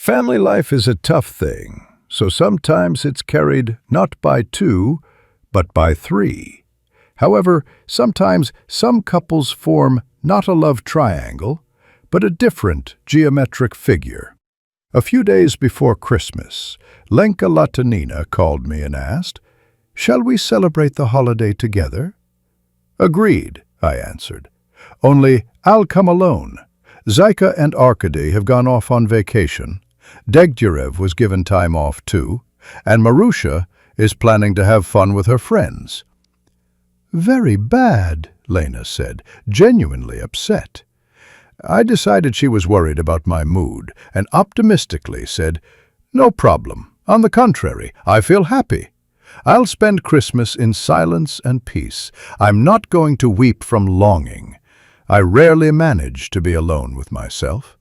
Family life is a tough thing, so sometimes it's carried not by two, but by three. However, sometimes some couples form not a love triangle, but a different geometric figure. A few days before Christmas, Lenka Latanina called me and asked, "Shall we celebrate the holiday together?" "Agreed," I answered. "Only I'll come alone. Zyka and Arkady have gone off on vacation. Degtyarev was given time off too, and Marusha is planning to have fun with her friends." "Very bad," Lena said, genuinely upset. I decided she was worried about my mood and optimistically said, "No problem. On the contrary, I feel happy. I'll spend Christmas in silence and peace. I'm not going to weep from longing. I rarely manage to be alone with myself."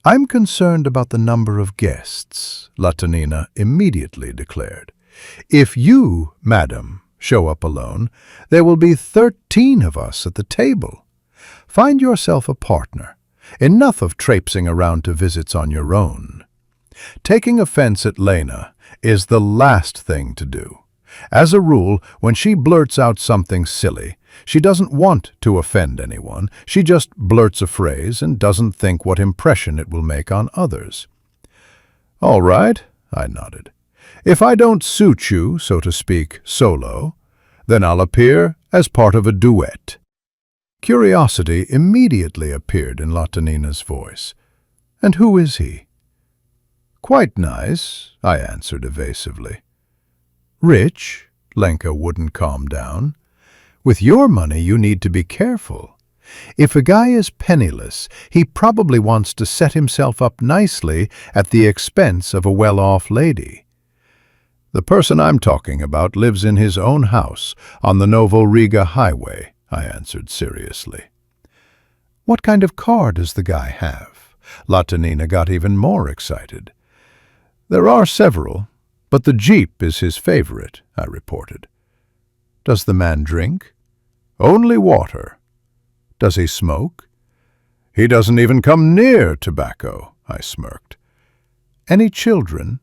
"I'm concerned about the number of guests," Latanina immediately declared. "If you, madam, show up alone, there will be 13 of us at the table. Find yourself a partner. Enough of traipsing around to visits on your own." Taking offense at Lena is the last thing to do. As a rule, when she blurts out something silly, she doesn't want to offend anyone. She just blurts a phrase and doesn't think what impression it will make on others. "All right," I nodded. "If I don't suit you, so to speak, solo, then I'll appear as part of a duet." Curiosity immediately appeared in Latanina's voice. "And who is he?" "Quite nice," I answered evasively. "Rich?" Lenka wouldn't calm down. "With your money, you need to be careful. If a guy is penniless, he probably wants to set himself up nicely at the expense of a well-off lady." "The person I'm talking about lives in his own house on the Novo Riga highway," I answered seriously. "What kind of car does the guy have?" Latanina got even more excited. "There are several, but the Jeep is his favorite," I reported. "Does the man drink?" "Only water." "Does he smoke?" "He doesn't even come near tobacco," I smirked. "Any children?"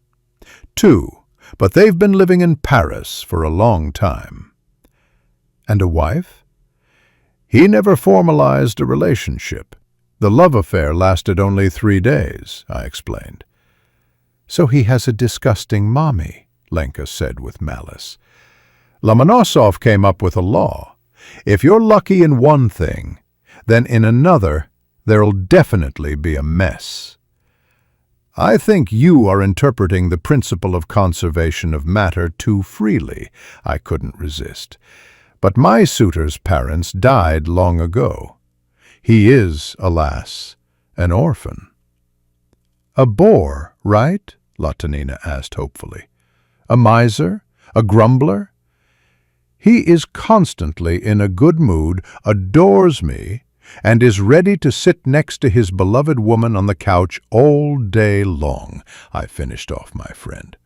"Two, but they've been living in Paris for a long time." "And a wife?" "He never formalized a relationship. The love affair lasted only 3 days," I explained. "So he has a disgusting mommy," Lenka said with malice. "Lomonosov came up with a law. If you're lucky in one thing, then in another there'll definitely be a mess." "I think you are interpreting the principle of conservation of matter too freely," I couldn't resist. "But my suitor's parents died long ago. He is, alas, an orphan." "A bore, right?" Latanina asked hopefully. "A miser? A grumbler?" "He is constantly in a good mood, adores me, and is ready to sit next to his beloved woman on the couch all day long," I finished off my friend.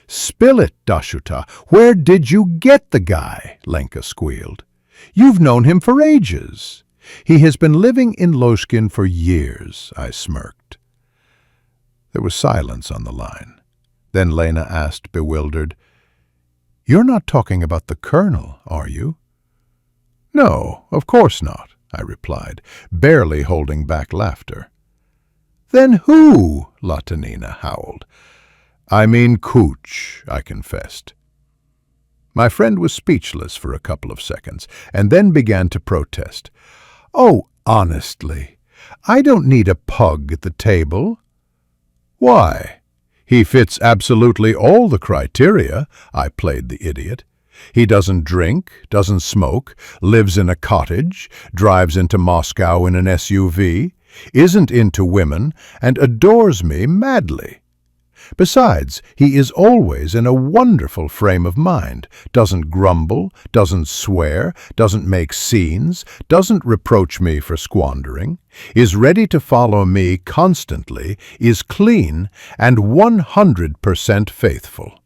"Spill it, Dashuta. Where did you get the guy?" Lenka squealed. "You've known him for ages." "He has been living in Loshkin for years," I smirked. There was silence on the line. Then Lena asked, bewildered, "You're not talking about the colonel, are you?" "No, of course not," I replied, barely holding back laughter. "Then who?" Latanina howled. "I mean Cooch," I confessed. My friend was speechless for a couple of seconds, and then began to protest. "Oh, honestly, I don't need a pug at the table." "Why? He fits absolutely all the criteria," I played the idiot. "He doesn't drink, doesn't smoke, lives in a cottage, drives into Moscow in an SUV, isn't into women, and adores me madly. Besides, he is always in a wonderful frame of mind, doesn't grumble, doesn't swear, doesn't make scenes, doesn't reproach me for squandering, is ready to follow me constantly, is clean, and 100% faithful.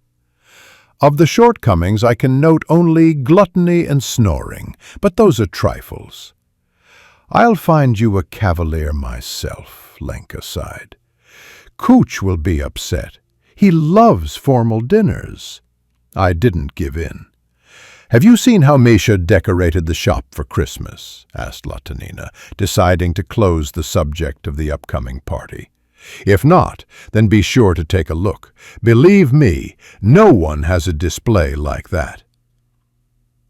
Of the shortcomings I can note only gluttony and snoring, but those are trifles." "I'll find you a cavalier myself," Lenka sighed. Cooch will be upset. He loves formal dinners." I didn't give in. "Have you seen how Misha decorated the shop for Christmas?" asked Latinina, deciding to close the subject of the upcoming party. "If not, then be sure to take a look. Believe me, no one has a display like that."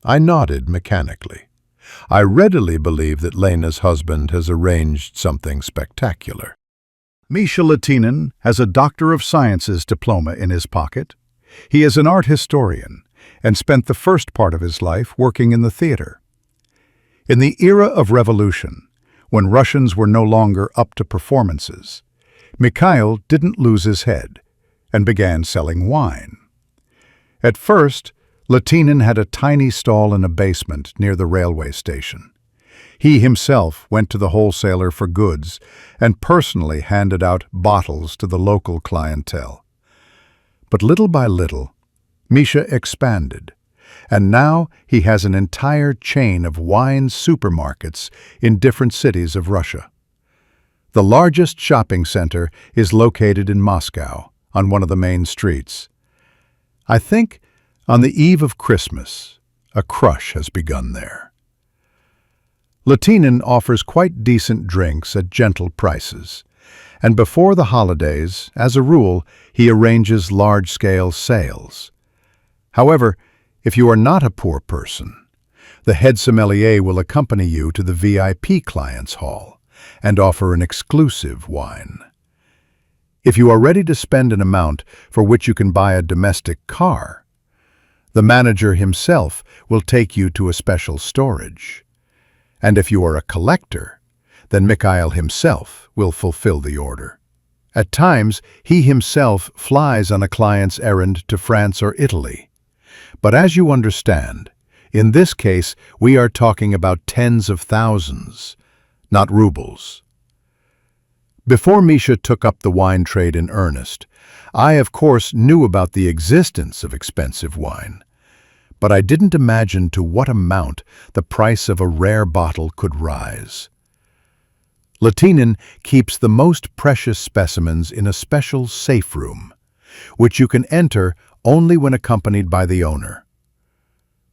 I nodded mechanically. I readily believe that Lena's husband has arranged something spectacular. Misha Latinin has a Doctor of Sciences diploma in his pocket. He is an art historian and spent the first part of his life working in the theater. In the era of revolution, when Russians were no longer up to performances, Mikhail didn't lose his head and began selling wine. At first, Latinin had a tiny stall in a basement near the railway station. He himself went to the wholesaler for goods and personally handed out bottles to the local clientele. But little by little, Misha expanded, and now he has an entire chain of wine supermarkets in different cities of Russia. The largest shopping center is located in Moscow, on one of the main streets. I think, on the eve of Christmas, a crush has begun there. Latinin offers quite decent drinks at gentle prices, and before the holidays, as a rule, he arranges large-scale sales. However, if you are not a poor person, the head sommelier will accompany you to the VIP clients' hall and offer an exclusive wine. If you are ready to spend an amount for which you can buy a domestic car, the manager himself will take you to a special storage. And if you are a collector, then Mikhail himself will fulfill the order. At times, he himself flies on a client's errand to France or Italy. But as you understand, in this case, we are talking about tens of thousands, not rubles. Before Misha took up the wine trade in earnest, I of course knew about the existence of expensive wine, but I didn't imagine to what amount the price of a rare bottle could rise. Latinin keeps the most precious specimens in a special safe room, which you can enter only when accompanied by the owner.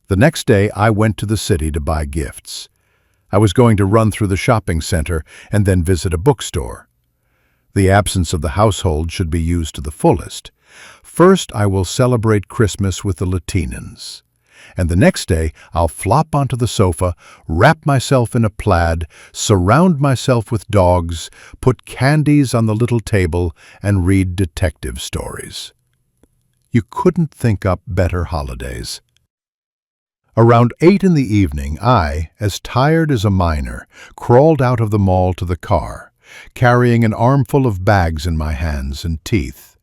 The next day I went to the city to buy gifts. I was going to run through the shopping center and then visit a bookstore. The absence of the household should be used to the fullest. First, I will celebrate Christmas with the Latinins, and the next day I'll flop onto the sofa, wrap myself in a plaid, surround myself with dogs, put candies on the little table, and read detective stories. You couldn't think up better holidays. Around 8 in the evening, I, as tired as a miner, crawled out of the mall to the car, carrying an armful of bags in my hands and teeth.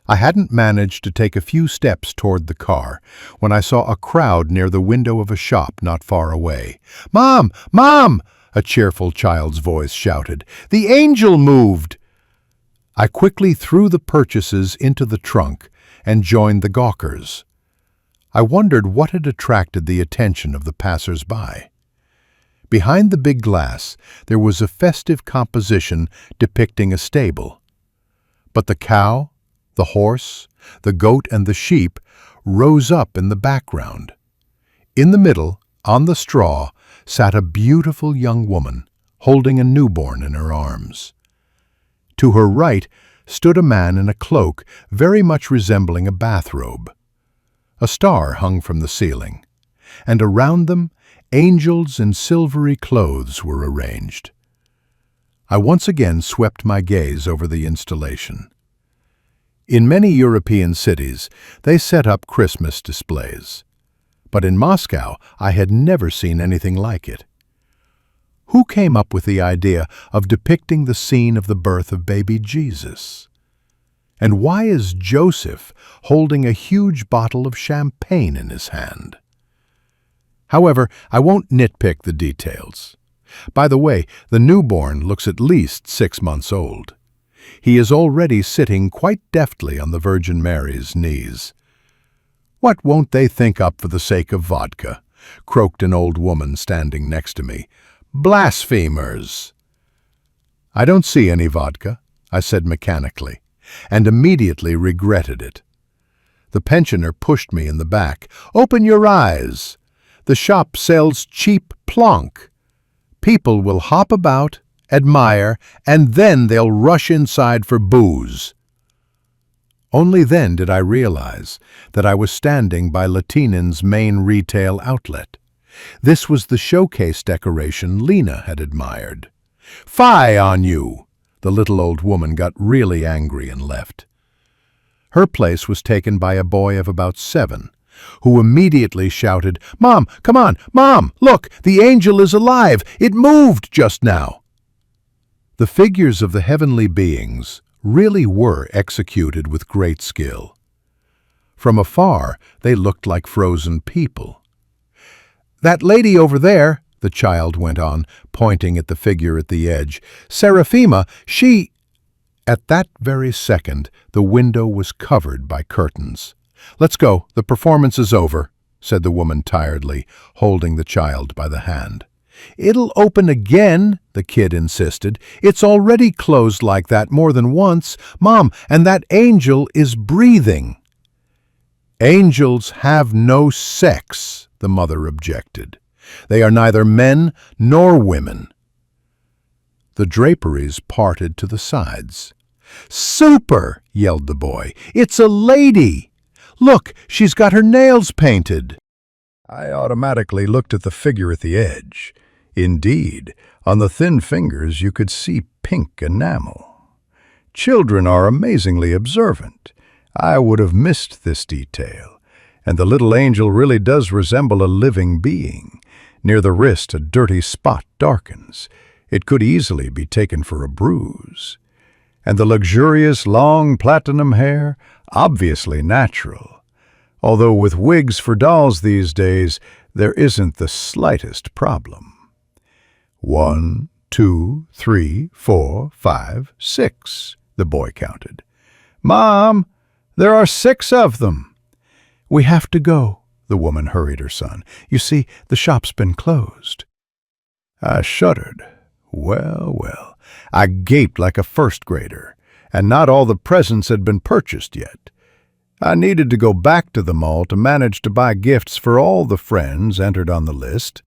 I hadn't managed to take a few steps toward the car when I saw a crowd near the window of a shop not far away. "Mom! Mom!" a cheerful child's voice shouted. "The angel moved!" I quickly threw the purchases into the trunk and joined the gawkers. I wondered what had attracted the attention of the passers-by. Behind the big glass, there was a festive composition depicting a stable. But the cow, the horse, the goat, and the sheep rose up in the background. In the middle, on the straw, sat a beautiful young woman, holding a newborn in her arms. To her right stood a man in a cloak very much resembling a bathrobe. A star hung from the ceiling, and around them angels in silvery clothes were arranged. I once again swept my gaze over the installation. In many European cities, they set up Christmas displays. But in Moscow, I had never seen anything like it. Who came up with the idea of depicting the scene of the birth of baby Jesus? And why is Joseph holding a huge bottle of champagne in his hand? However, I won't nitpick the details. By the way, the newborn looks at least 6 months old. He is already sitting quite deftly on the Virgin Mary's knees. "What won't they think up for the sake of vodka?" croaked an old woman standing next to me. "Blasphemers!" "I don't see any vodka," I said mechanically, and immediately regretted it. The pensioner pushed me in the back. "Open your eyes. The shop sells cheap plonk. People will hop about, admire, and then they'll rush inside for booze." Only then did I realize that I was standing by Latinan's main retail outlet. This was the showcase decoration Lena had admired. "Fie on you!" The little old woman got really angry and left. Her place was taken by a boy of about 7, who immediately shouted, "Mom, come on! Mom, look! The angel is alive! It moved just now!" The figures of the heavenly beings really were executed with great skill. From afar, they looked like frozen people. "That lady over there," the child went on, pointing at the figure at the edge, "Seraphima, she—" At that very second, the window was covered by curtains. "Let's go, the performance is over," said the woman tiredly, holding the child by the hand. "It'll open again," the kid insisted. "It's already closed like that more than once. Mom, and that angel is breathing." "Angels have no sex," the mother objected. "They are neither men nor women." The draperies parted to the sides. "Super!" yelled the boy. "It's a lady! Look, she's got her nails painted!" I automatically looked at the figure at the edge. Indeed, on the thin fingers you could see pink enamel. Children are amazingly observant. I would have missed this detail, and the little angel really does resemble a living being. Near the wrist, a dirty spot darkens. It could easily be taken for a bruise. And the luxurious long platinum hair, obviously natural. Although with wigs for dolls these days, there isn't the slightest problem. 1, 2, 3, 4, 5, 6, the boy counted. "Mom, there are 6 of them." "We have to go," the woman hurried her son. "You see, the shop's been closed." I shuddered. Well, well, I gaped like a first grader, and not all the presents had been purchased yet. I needed to go back to the mall to manage to buy gifts for all the friends entered on the list.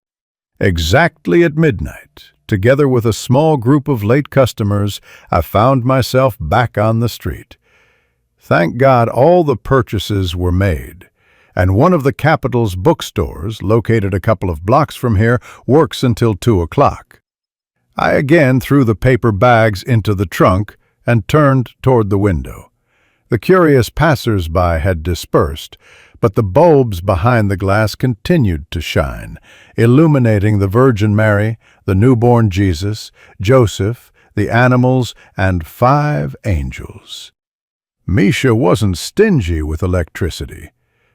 Exactly at midnight, together with a small group of late customers, I found myself back on the street. Thank God all the purchases were made, and one of the capital's bookstores, located a couple of blocks from here, works until 2 o'clock. I again threw the paper bags into the trunk and turned toward the window. The curious passers-by had dispersed, but the bulbs behind the glass continued to shine, illuminating the Virgin Mary, the newborn Jesus, Joseph, the animals, and 5 angels. Misha wasn't stingy with electricity.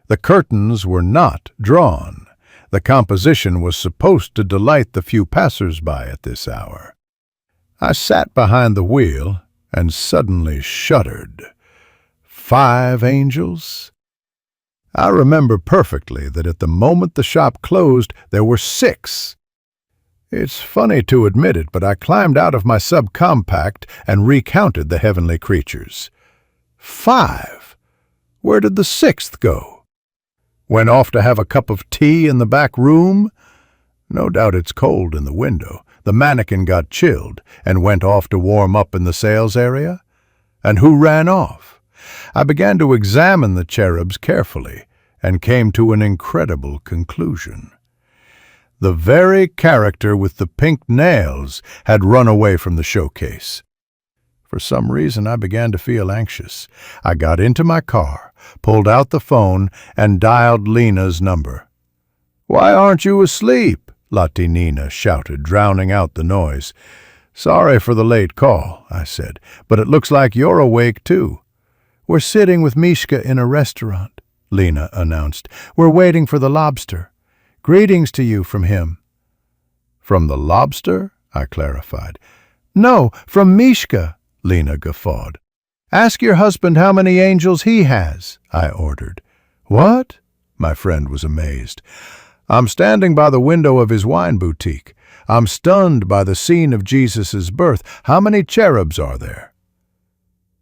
The curtains were not drawn. The composition was supposed to delight the few passers-by at this hour. I sat behind the wheel and suddenly shuddered. 5 angels? I remember perfectly that at the moment the shop closed, there were 6. It's funny to admit it, but I climbed out of my subcompact and recounted the heavenly creatures. 5? Where did the 6th go? Went off to have a cup of tea in the back room? No doubt it's cold in the window. The mannequin got chilled and went off to warm up in the sales area. And who ran off? I began to examine the cherubs carefully and came to an incredible conclusion. The very character with the pink nails had run away from the showcase. For some reason, I began to feel anxious. I got into my car, pulled out the phone, and dialed Lena's number. "Why aren't you asleep?" Latinina shouted, drowning out the noise. "Sorry for the late call," I said, "but it looks like you're awake too." "We're sitting with Mishka in a restaurant," Lena announced. "We're waiting for the lobster. Greetings to you from him." "From the lobster?" I clarified. "No, from Mishka," Lena guffawed. "Ask your husband how many angels he has," I ordered. "What?" My friend was amazed. "I'm standing by the window of his wine boutique. I'm stunned by the scene of Jesus' birth. How many cherubs are there?"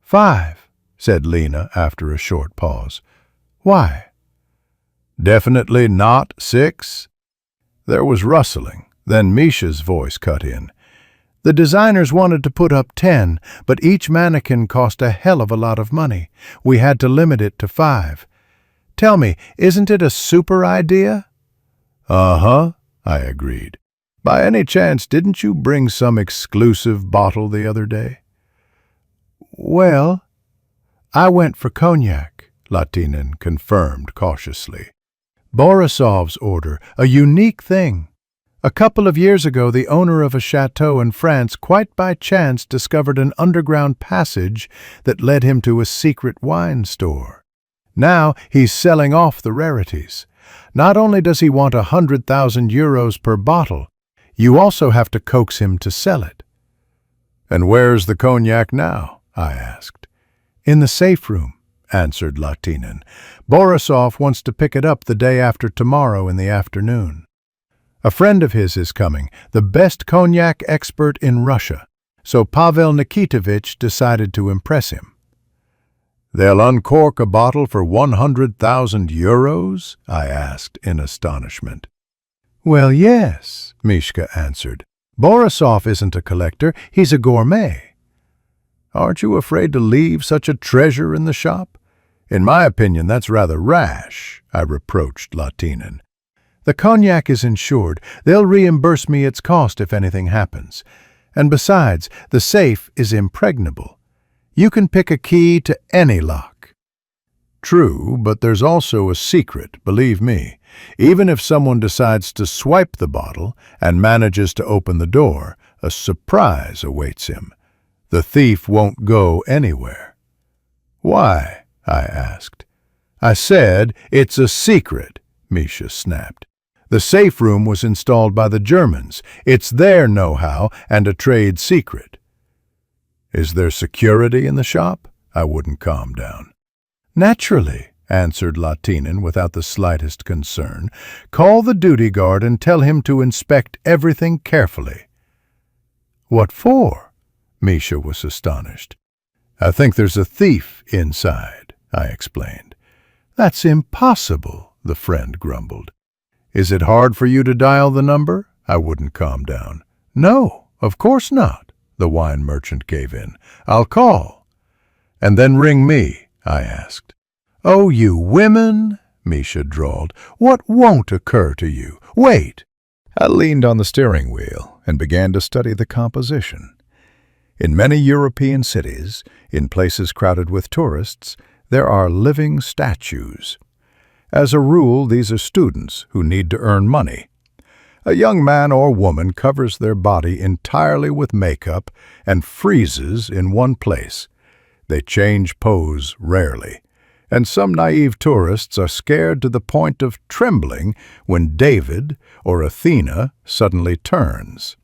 5, said Lena after a short pause. Why? Definitely not 6? There was rustling. Then Misha's voice cut in. The designers wanted to put up 10, but each mannequin cost a hell of a lot of money. We had to limit it to 5. Tell me, isn't it a super idea? Uh-huh, I agreed. By any chance, didn't you bring some exclusive bottle the other day? Well, I went for cognac, Latinen confirmed cautiously. Borisov's order, a unique thing. A couple of years ago, the owner of a chateau in France quite by chance discovered an underground passage that led him to a secret wine store. Now he's selling off the rarities. Not only does he want 100,000 euros per bottle, you also have to coax him to sell it. And where's the cognac now? I asked. In the safe room, answered Latinen. Borisov wants to pick it up the day after tomorrow in the afternoon. A friend of his is coming, the best cognac expert in Russia, so Pavel Nikitovich decided to impress him. They'll uncork a bottle for 100,000 euros? I asked in astonishment. Well, yes, Mishka answered. Borisov isn't a collector, he's a gourmet. Aren't you afraid to leave such a treasure in the shop? In my opinion, that's rather rash, I reproached Latinen. The cognac is insured. They'll reimburse me its cost if anything happens. And besides, the safe is impregnable. You can pick a key to any lock. True, but there's also a secret, believe me. Even if someone decides to swipe the bottle and manages to open the door, a surprise awaits him. The thief won't go anywhere. Why? I asked. I said it's a secret, Misha snapped. The safe room was installed by the Germans. It's their know-how and a trade secret. Is there security in the shop? I wouldn't calm down. Naturally, answered Latinen without the slightest concern. Call the duty guard and tell him to inspect everything carefully. What for? Misha was astonished. I think there's a thief inside, I explained. That's impossible, the friend grumbled. Is it hard for you to dial the number? I wouldn't calm down. No, of course not, the wine merchant gave in. I'll call. And then ring me, I asked. Oh, you women, Misha drawled. What won't occur to you? Wait. I leaned on the steering wheel and began to study the composition. In many European cities, in places crowded with tourists, there are living statues. As a rule, these are students who need to earn money. A young man or woman covers their body entirely with makeup and freezes in one place. They change pose rarely, and some naive tourists are scared to the point of trembling when David or Athena suddenly turns.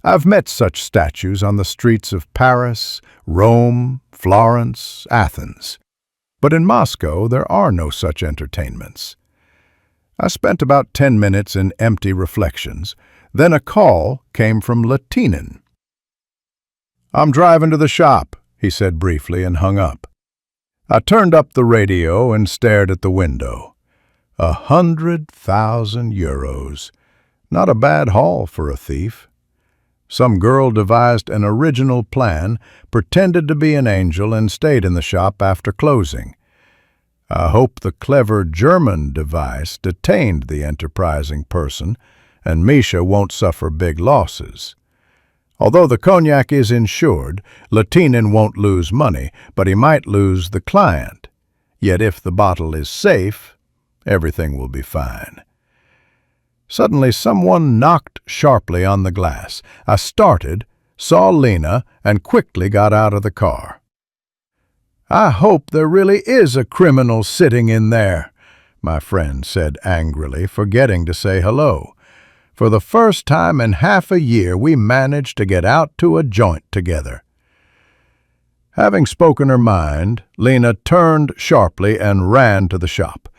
I've met such statues on the streets of Paris, Rome, Florence, Athens. But in Moscow, there are no such entertainments. I spent about 10 minutes in empty reflections. Then a call came from Latinen. I'm driving to the shop, he said briefly and hung up. I turned up the radio and stared at the window. 100,000 euros. Not a bad haul for a thief. Some girl devised an original plan, pretended to be an angel, and stayed in the shop after closing. I hope the clever German device detained the enterprising person, and Misha won't suffer big losses. Although the cognac is insured, Latinen won't lose money, but he might lose the client. Yet if the bottle is safe, everything will be fine. Suddenly someone knocked sharply on the glass. I started, saw Lena, and quickly got out of the car. I hope there really is a criminal sitting in there, my friend said angrily, forgetting to say hello. For the first time in half a year, we managed to get out to a joint together. Having spoken her mind, Lena turned sharply and ran to the shop.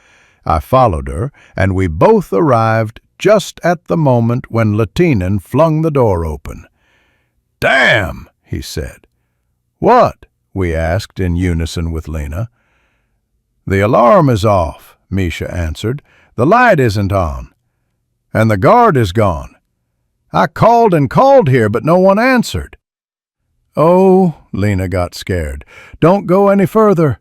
I followed her, and we both arrived just at the moment when Latinen flung the door open. Damn, he said. What? we asked in unison with Lena. The alarm is off, Misha answered. The light isn't on. And the guard is gone. I called and called here, but no one answered. Oh, Lena got scared. Don't go any further.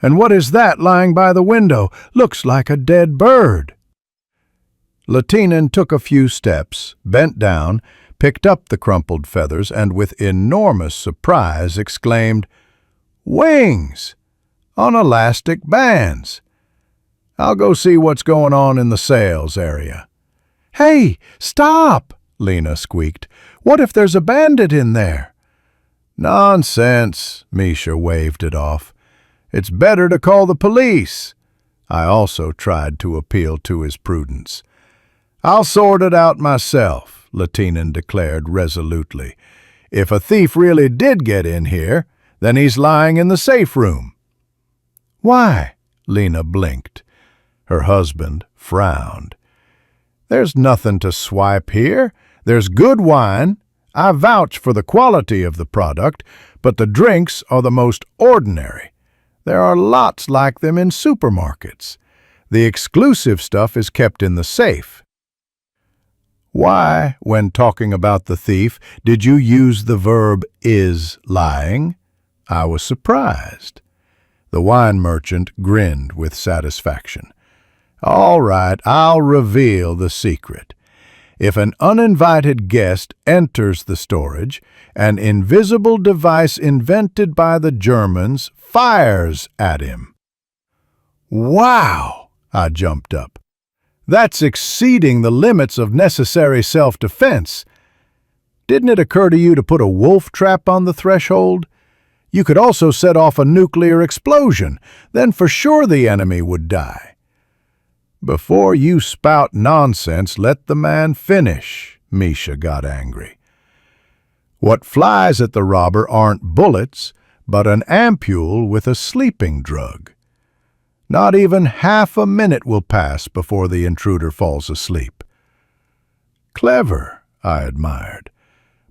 And what is that lying by the window? Looks like a dead bird. Latinen took a few steps, bent down, picked up the crumpled feathers, and with enormous surprise exclaimed, Wings! On elastic bands! I'll go see what's going on in the sales area. Hey, stop! Lena squeaked. What if there's a bandit in there? Nonsense, Misha waved it off. It's better to call the police. I also tried to appeal to his prudence. I'll sort it out myself, Latinen declared resolutely. If a thief really did get in here, then he's lying in the safe room. Why? Lena blinked. Her husband frowned. There's nothing to swipe here. There's good wine. I vouch for the quality of the product, but the drinks are the most ordinary. There are lots like them in supermarkets. The exclusive stuff is kept in the safe. Why, when talking about the thief, did you use the verb is lying? I was surprised. The wine merchant grinned with satisfaction. All right, I'll reveal the secret. If an uninvited guest enters the storage, an invisible device invented by the Germans fires at him. Wow! I jumped up. That's exceeding the limits of necessary self-defense. Didn't it occur to you to put a wolf trap on the threshold? You could also set off a nuclear explosion. Then for sure the enemy would die. Before you spout nonsense, let the man finish, Misha got angry. What flies at the robber aren't bullets, but an ampule with a sleeping drug. Not even half a minute will pass before the intruder falls asleep. Clever, I admired.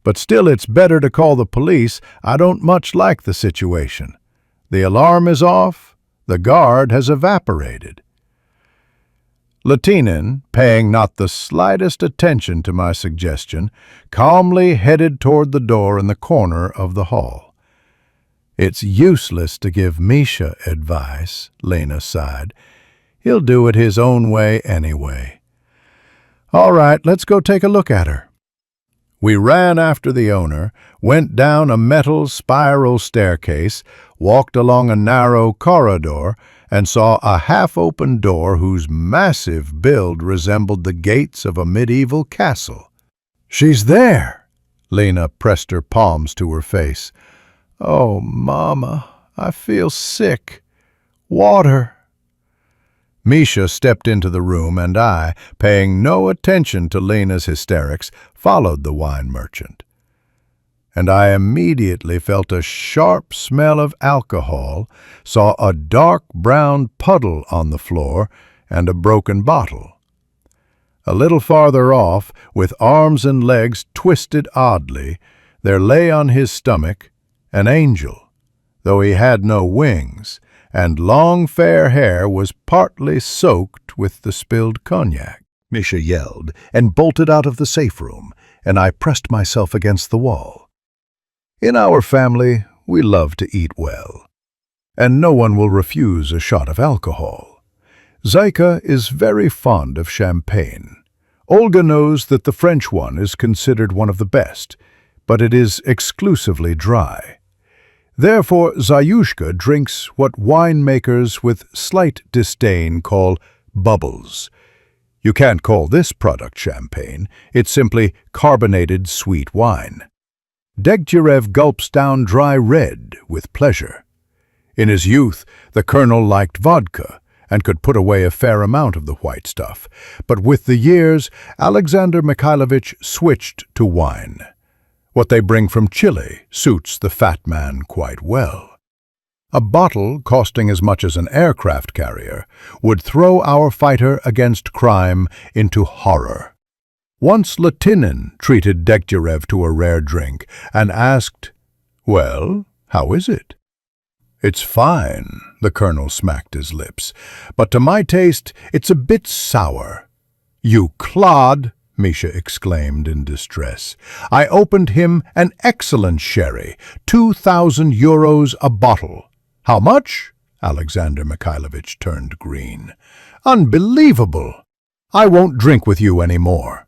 But still it's better to call the police. I don't much like the situation. The alarm is off. The guard has evaporated. Latinen, paying not the slightest attention to my suggestion, calmly headed toward the door in the corner of the hall. It's useless to give Misha advice, Lena sighed. He'll do it his own way anyway. All right, let's go take a look at her. We ran after the owner, went down a metal spiral staircase, walked along a narrow corridor, and saw a half-open door whose massive build resembled the gates of a medieval castle. She's there! Lena pressed her palms to her face. Oh, Mama, I feel sick. Water! Misha stepped into the room, and I, paying no attention to Lena's hysterics, followed the wine merchant. And I immediately felt a sharp smell of alcohol, saw a dark brown puddle on the floor, and a broken bottle. A little farther off, with arms and legs twisted oddly, there lay on his stomach an angel, though he had no wings, and long fair hair was partly soaked with the spilled cognac. Misha yelled and bolted out of the safe room, and I pressed myself against the wall. In our family, we love to eat well, and no one will refuse a shot of alcohol. Zaika is very fond of champagne. Olga knows that the French one is considered one of the best, but it is exclusively dry. Therefore, Zayushka drinks what winemakers with slight disdain call bubbles. You can't call this product champagne, it's simply carbonated sweet wine. Degtyarev gulps down dry red with pleasure. In his youth, the colonel liked vodka and could put away a fair amount of the white stuff, but with the years, Alexander Mikhailovich switched to wine. What they bring from Chile suits the fat man quite well. A bottle costing as much as an aircraft carrier would throw our fighter against crime into horror. Once Latinen treated Degtyarev to a rare drink and asked, "Well, how is it?" It's fine, the colonel smacked his lips, but to my taste, it's a bit sour. You clod, Misha exclaimed in distress. I opened him an excellent sherry, 2,000 euros a bottle. How much? Alexander Mikhailovich turned green. Unbelievable! I won't drink with you any more.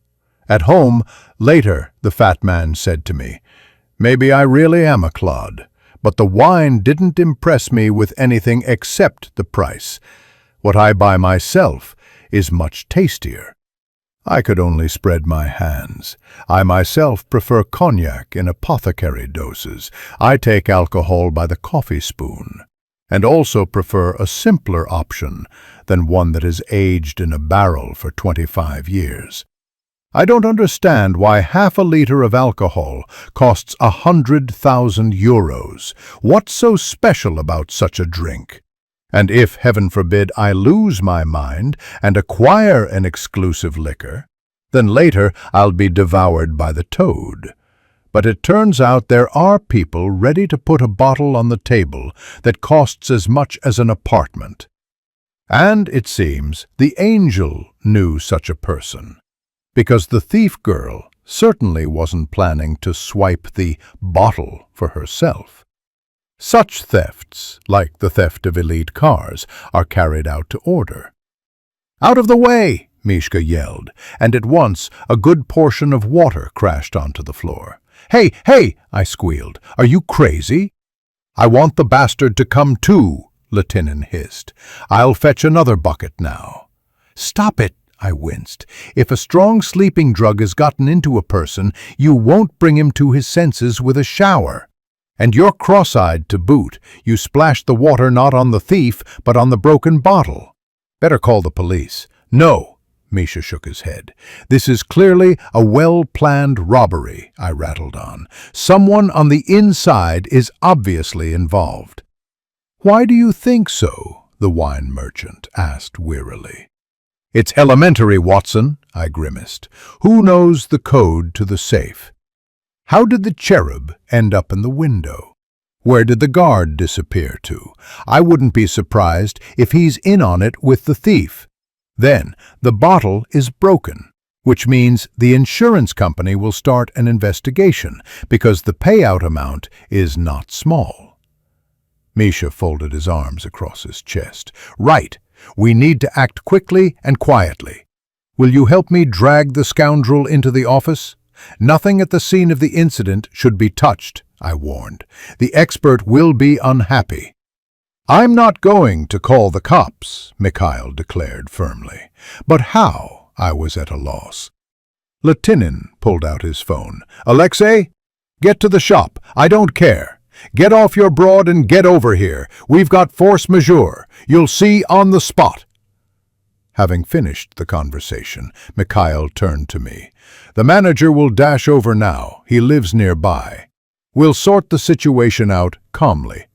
At home, later, the fat man said to me, maybe I really am a clod, but the wine didn't impress me with anything except the price. What I buy myself is much tastier. I could only spread my hands. I myself prefer cognac in apothecary doses. I take alcohol by the coffee spoon, and also prefer a simpler option than one that is aged in a barrel for 25 years. I don't understand why half a liter of alcohol costs 100,000 euros. What's so special about such a drink? And if, heaven forbid, I lose my mind and acquire an exclusive liquor, then later I'll be devoured by the toad. But it turns out there are people ready to put a bottle on the table that costs as much as an apartment. And, it seems, the angel knew such a person, because the thief girl certainly wasn't planning to swipe the bottle for herself. Such thefts, like the theft of elite cars, are carried out to order. "Out of the way!" Mishka yelled, and at once a good portion of water crashed onto the floor. "Hey, hey!" I squealed. "Are you crazy?" "I want the bastard to come too," Latinin hissed. "I'll fetch another bucket now." "Stop it," I winced. "If a strong sleeping drug has gotten into a person, you won't bring him to his senses with a shower. And you're cross-eyed to boot. You splashed the water not on the thief, but on the broken bottle. Better call the police." "No," Misha shook his head. "This is clearly a well-planned robbery," I rattled on. "Someone on the inside is obviously involved." "Why do you think so?" the wine merchant asked wearily. "It's elementary, Watson," I grimaced. "Who knows the code to the safe? How did the cherub end up in the window? Where did the guard disappear to? I wouldn't be surprised if he's in on it with the thief. Then the bottle is broken, which means the insurance company will start an investigation because the payout amount is not small." Misha folded his arms across his chest. "Right. We need to act quickly and quietly. Will you help me drag the scoundrel into the office? Nothing at the scene of the incident should be touched," I warned. "The expert will be unhappy." "I'm not going to call the cops," Mikhail declared firmly. "But how?" I was at a loss. Latinin pulled out his phone. "Alexei, get to the shop. I don't care. Get off your broad and get over here. We've got force majeure. You'll see on the spot." Having finished the conversation, Mikhail turned to me. "The manager will dash over now. He lives nearby. We'll sort the situation out calmly.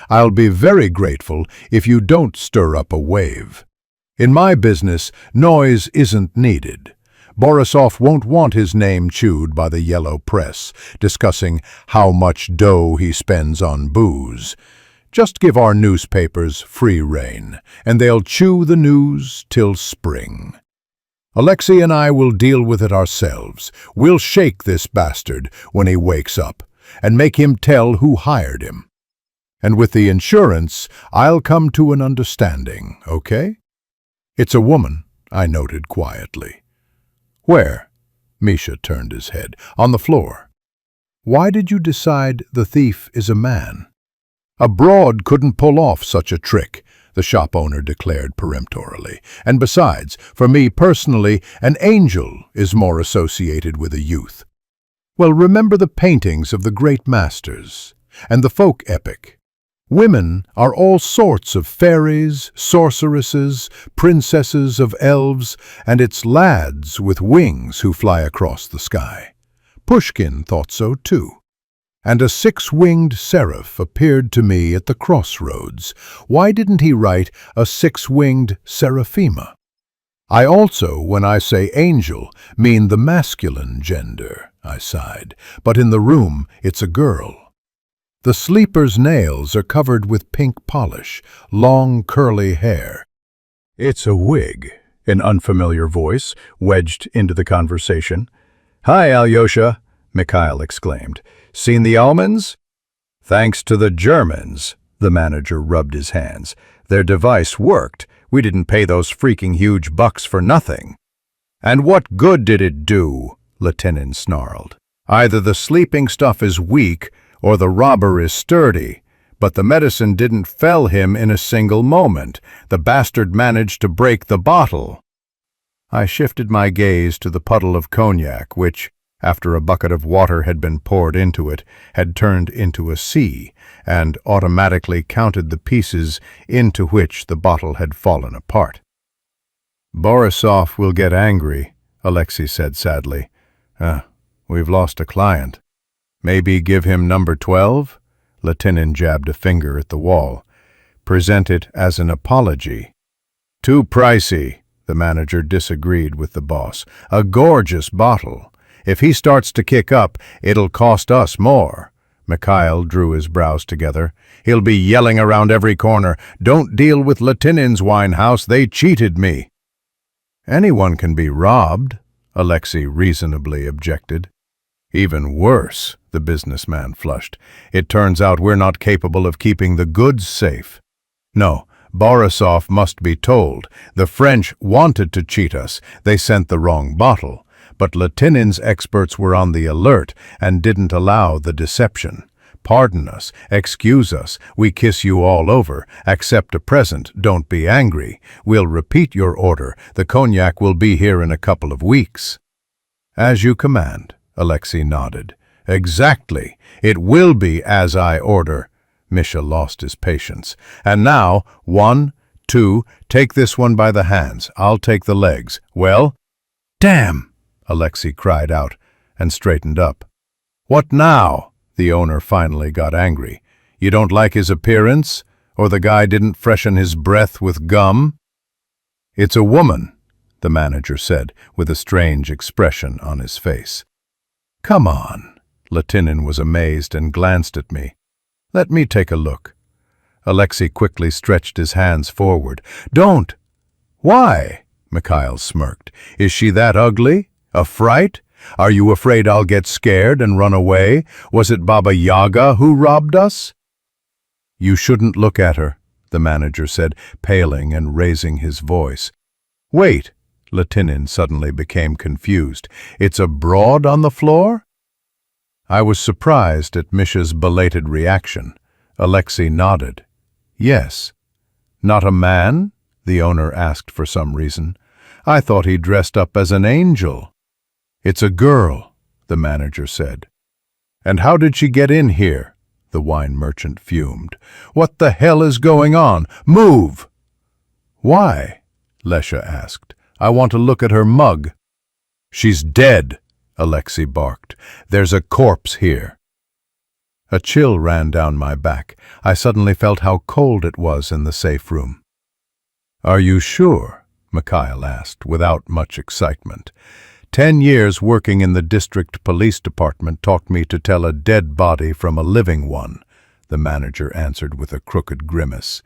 I'll be very grateful if you don't stir up a wave. In my business, noise isn't needed. Borisov won't want his name chewed by the yellow press, discussing how much dough he spends on booze. Just give our newspapers free rein, and they'll chew the news till spring. Alexei and I will deal with it ourselves. We'll shake this bastard when he wakes up, and make him tell who hired him. And with the insurance, I'll come to an understanding, okay?" "It's a woman," I noted quietly. "Where?" Misha turned his head. "On the floor." "Why did you decide the thief is a man?" "A broad couldn't pull off such a trick," the shop owner declared peremptorily. "And besides, for me personally, an angel is more associated with a youth. Well, remember the paintings of the great masters and the folk epic. Women are all sorts of fairies, sorceresses, princesses of elves, and it's lads with wings who fly across the sky. Pushkin thought so too. And a six-winged seraph appeared to me at the crossroads. Why didn't he write a six-winged seraphima? I also, when I say angel, mean the masculine gender," I sighed. "But in the room, it's a girl." The sleeper's nails are covered with pink polish, long curly hair. It's a wig, an unfamiliar voice wedged into the conversation. "Hi, Alyosha," Mikhail exclaimed. "Seen the almonds?" "Thanks to the Germans," the manager rubbed his hands. "Their device worked. We didn't pay those freaking huge bucks for nothing." "And what good did it do?" Lieutenant snarled. "Either the sleeping stuff is weak or the robber is sturdy. But the medicine didn't fell him in a single moment. The bastard managed to break the bottle." I shifted my gaze to the puddle of cognac, which, after a bucket of water had been poured into it, had turned into a sea, and automatically counted the pieces into which the bottle had fallen apart. "Borisov will get angry," Alexei said sadly. We've lost a client. Maybe give him number 12? Lieutenant jabbed a finger at the wall. "Present it as an apology." "Too pricey," the manager disagreed with the boss. "A gorgeous bottle. If he starts to kick up, it'll cost us more." Mikhail drew his brows together. "He'll be yelling around every corner, 'Don't deal with Lieutenant's wine house, they cheated me.'" "Anyone can be robbed," Alexei reasonably objected. "Even worse," the businessman flushed. "It turns out we're not capable of keeping the goods safe. No, Borisov must be told. The French wanted to cheat us. They sent the wrong bottle. But Lieutenant's experts were on the alert and didn't allow the deception. Pardon us, excuse us, we kiss you all over. Accept a present, don't be angry. We'll repeat your order. The cognac will be here in a couple of weeks." "As you command," Alexei nodded. "Exactly. It will be as I order." Misha lost his patience. "And now, 1, 2, take this one by the hands. I'll take the legs. Well?" "Damn!" Alexei cried out and straightened up. "What now?" The owner finally got angry. "You don't like his appearance? Or the guy didn't freshen his breath with gum?" "It's a woman," the manager said, with a strange expression on his face. "Come on." Lieutenant was amazed and glanced at me. "Let me take a look." Alexei quickly stretched his hands forward. "Don't!" "Why?" Mikhail smirked. "Is she that ugly? A fright? Are you afraid I'll get scared and run away? Was it Baba Yaga who robbed us?" "You shouldn't look at her," the manager said, paling and raising his voice. "Wait." Lieutenant suddenly became confused. "It's a broad on the floor?" I was surprised at Misha's belated reaction. Alexei nodded. "Yes." "Not a man?" the owner asked for some reason. "I thought he dressed up as an angel." "It's a girl," the manager said. "And how did she get in here?" the wine merchant fumed. "What the hell is going on? Move!" "Why?" Lesha asked. "I want to look at her mug." "She's dead," Alexei barked. "There's a corpse here." A chill ran down my back. I suddenly felt how cold it was in the safe room. "Are you sure?" Mikhail asked, without much excitement. 10 years working in the district police department taught me to tell a dead body from a living one, the manager answered with a crooked grimace.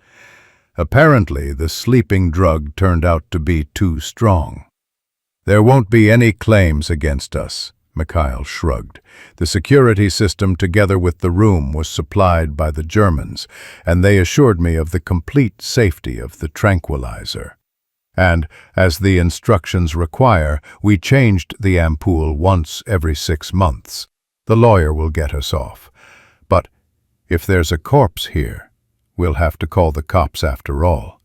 Apparently, the sleeping drug turned out to be too strong. "There won't be any claims against us," Mikhail shrugged. "The security system together with the room was supplied by the Germans, and they assured me of the complete safety of the tranquilizer. And, as the instructions require, we changed the ampoule once every 6 months. The lawyer will get us off. But if there's a corpse here, we'll have to call the cops after all.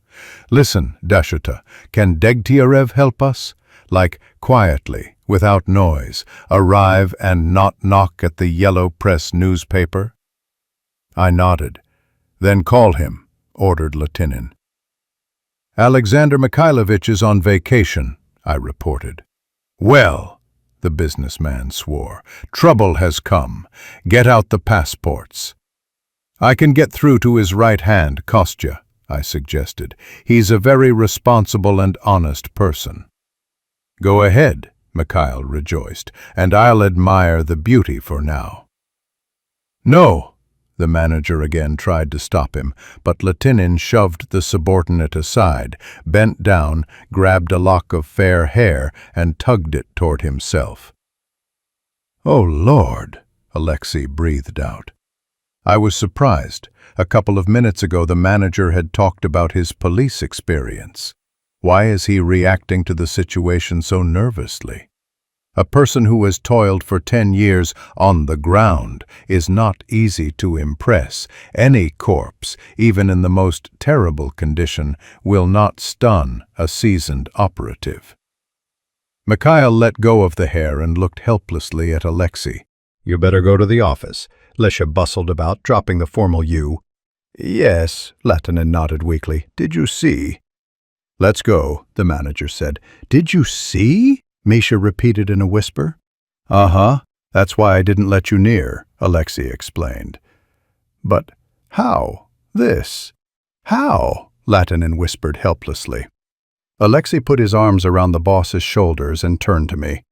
Listen, Dashuta, can Degtyarev help us? Like, quietly, without noise, arrive and not knock at the yellow press newspaper?" I nodded. "Then call him," ordered Lieutenant. "Alexander Mikhailovich is on vacation," I reported. "Well," the businessman swore, "trouble has come. Get out the passports." "I can get through to his right hand, Kostya," I suggested. "He's a very responsible and honest person." "Go ahead," Mikhail rejoiced, "and I'll admire the beauty for now." "No," The manager again tried to stop him, but Latinin shoved the subordinate aside, bent down, grabbed a lock of fair hair, and tugged it toward himself. "Oh, Lord," Alexei breathed out. I was surprised. A couple of minutes ago, the manager had talked about his police experience. Why is he reacting to the situation so nervously? A person who has toiled for 10 years on the ground is not easy to impress. Any corpse, even in the most terrible condition, will not stun a seasoned operative. Mikhail let go of the hair and looked helplessly at Alexei. "You better go to the office," Lesha bustled about, dropping the formal you. "Yes," Latinin nodded weakly. "Did you see?" "Let's go," the manager said. "Did you see?" Misha repeated in a whisper. "Uh-huh. That's why I didn't let you near," Alexei explained. "But how? This? How?" Latinin whispered helplessly. Alexei put his arms around the boss's shoulders and turned to me.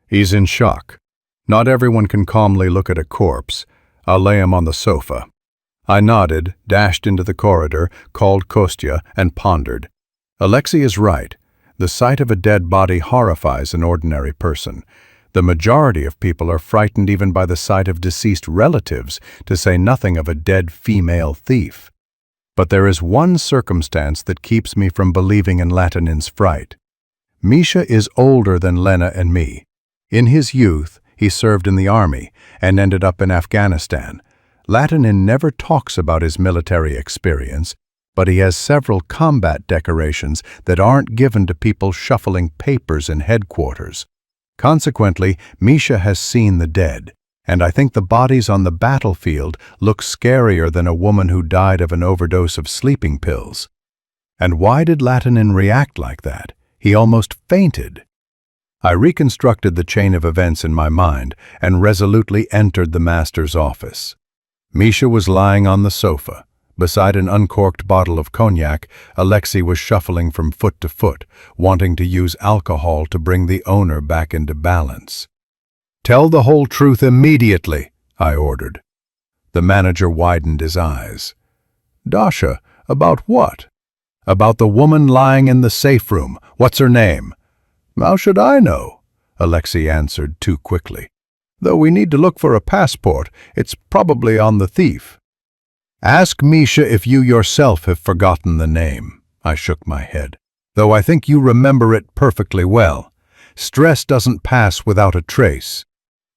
"He's in shock. Not everyone can calmly look at a corpse. I'll lay him on the sofa." I nodded, dashed into the corridor, called Kostya, and pondered. Alexei is right. The sight of a dead body horrifies an ordinary person. The majority of people are frightened even by the sight of deceased relatives, to say nothing of a dead female thief. But there is one circumstance that keeps me from believing in Latinin's fright. Misha is older than Lena and me. In his youth, he served in the army and ended up in Afghanistan. Latinin never talks about his military experience, but he has several combat decorations that aren't given to people shuffling papers in headquarters. Consequently, Misha has seen the dead, and I think the bodies on the battlefield look scarier than a woman who died of an overdose of sleeping pills. And why did Latinin react like that? He almost fainted. I reconstructed the chain of events in my mind and resolutely entered the master's office. Misha was lying on the sofa. Beside an uncorked bottle of cognac, Alexei was shuffling from foot to foot, wanting to use alcohol to bring the owner back into balance. "Tell the whole truth immediately," I ordered. The manager widened his eyes. "Dasha, about what?" "About the woman lying in the safe room. What's her name?" "How should I know?" Alexei answered too quickly. "Though we need to look for a passport, it's probably on the thief." "Ask Misha if you yourself have forgotten the name." I shook my head. "Though I think you remember it perfectly well. Stress doesn't pass without a trace."